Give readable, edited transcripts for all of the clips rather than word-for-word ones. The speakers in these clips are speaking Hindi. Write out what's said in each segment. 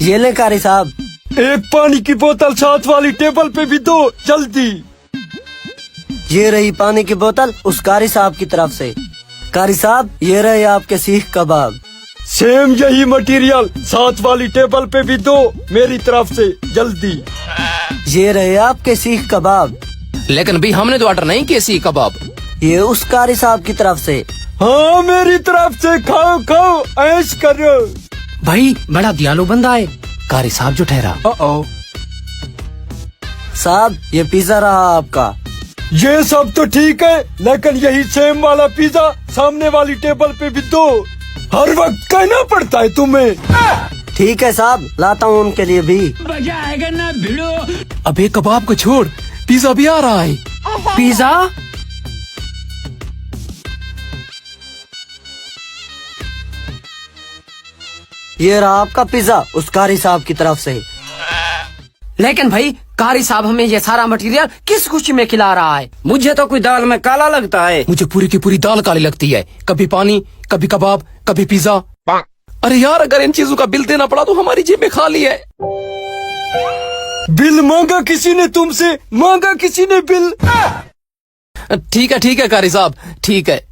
ये ले कारी साहब। एक पानी की बोतल साथ वाली टेबल पे भी दो जल्दी। ये रही पानी की बोतल उस कारी साहब की तरफ से। कारी साहब ये रहे आपके सीख कबाब। सेम यही मटेरियल साथ वाली टेबल पे भी दो मेरी तरफ से जल्दी। ये रहे आपके सीख कबाब। लेकिन भी हमने तो ऑर्डर नहीं किए सीख कबाब। ये उस कारी साहब की तरफ से। हाँ मेरी तरफ से खाओ खाओ ऐश करो। भाई बड़ा दयालु बंदा है कारी साहब जो ठहरा। साहब ये पिज्जा रहा आपका। ये सब तो ठीक है लेकिन यही सेम वाला पिज्जा सामने वाली टेबल पे भी दो। हर वक्त कहना पड़ता है तुम्हें। ठीक है साहब लाता हूँ उनके लिए भी। मजा आएगा ना भिड़ो। अबे कबाब को छोड़, पिज्जा भी आ रहा है। पिज्जा ये रहा आपका पिज्जा उस कारी साहब की तरफ से। लेकिन भाई कारी साहब हमें ये सारा मटेरियल किस खुशी में खिला रहा है? मुझे तो कोई दाल में काला लगता है। मुझे पूरी की पूरी दाल काली लगती है। कभी पानी, कभी कबाब, कभी पिज्जा। अरे यार अगर इन चीजों का बिल देना पड़ा तो हमारी जेब में खाली है। बिल मांगा किसी ने तुमसे, मांगा किसी ने बिल। ठीक है कारी साहब ठीक है।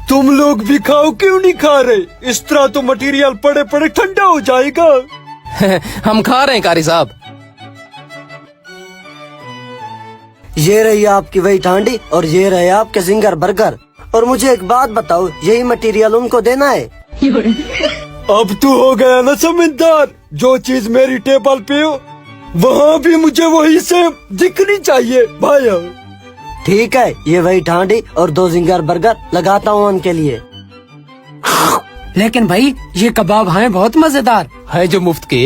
तुम लोग भी खाओ क्यों नहीं खा रहे? इस तरह तो मटेरियल पड़े पड़े ठंडा हो जाएगा। हम खा रहे हैं कारी साहब। ये रही आपकी वही ठांडी और ये रहे आपके जिंगर बर्गर। और मुझे एक बात बताओ यही मटेरियल उनको देना है? अब तू हो गया ना समझदार। जो चीज मेरी टेबल पे हो वहाँ भी मुझे वही सेम दिखनी चाहिए भाई। ठीक है ये वही ठांडी और 2 जिंगर बर्गर लगाता हूँ उनके लिए। लेकिन भाई ये कबाब हैं बहुत मजेदार है जो मुफ्त के।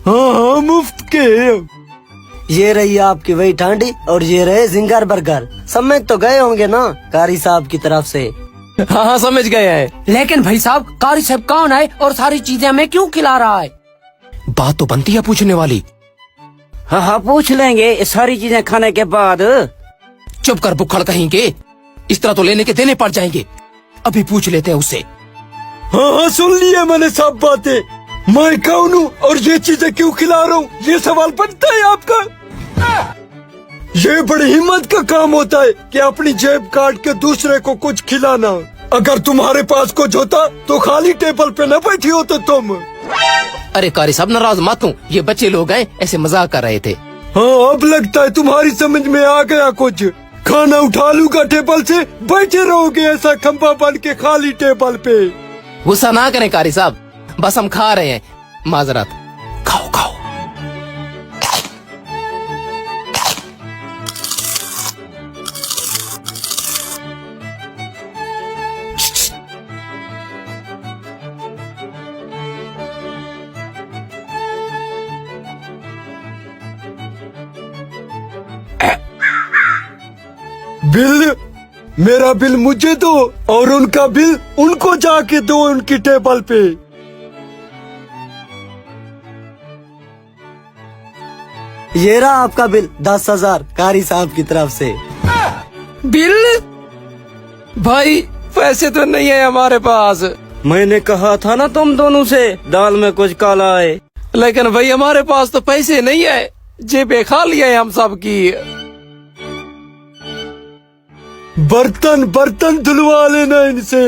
हाँ मुफ्त के। ये रही आपकी वही ठांडी और ये रहे जिंगर बर्गर। समझ तो गए होंगे ना कारी साहब की तरफ से। हाँ समझ गए हैं। लेकिन भाई साहब कारी साहब कौन है और सारी चीजें हमें क्यों खिला रहा है? बात तो बनती है पूछने वाली। हाँ पूछ लेंगे ये सारी चीजें खाने के बाद। चुप कर बुक्खड़ कहीं के, इस तरह तो लेने के देने पड़ जाएंगे। अभी पूछ लेते हैं उससे। हाँ सुन लिया मैंने सब बातें। मैं कौन हूँ और ये चीजें क्यों खिला रहा हूँ ये सवाल बनता है आपका? ये बड़ी हिम्मत का काम होता है कि अपनी जेब काट के दूसरे को कुछ खिलाना। अगर तुम्हारे पास कुछ होता तो खाली टेबल पे न बैठी हो तो तुम। अरे कारी साहब नाराज मत हो, ये बच्चे लोग हैं ऐसे मजाक कर रहे थे। हाँ अब लगता है तुम्हारी समझ में आ गया कुछ। खाना उठा लूंगा टेबल से, बैठे रहोगे ऐसा खंबा बन के खाली टेबल पे। गुस्सा ना करें कारी साहब, बस हम खा रहे हैं, माजरत। खाओ खाओ। बिल मेरा बिल मुझे दो और उनका बिल उनको जाके दो उनकी टेबल पे। ये रहा आपका बिल 10,000 कारी साहब की तरफ से। बिल? भाई पैसे तो नहीं है हमारे पास। मैंने कहा था ना तुम दोनों से दाल में कुछ काला है। लेकिन भाई हमारे पास तो पैसे नहीं है, जेबें खाली है हम सब की। बर्तन बर्तन धुलवा लेना इनसे।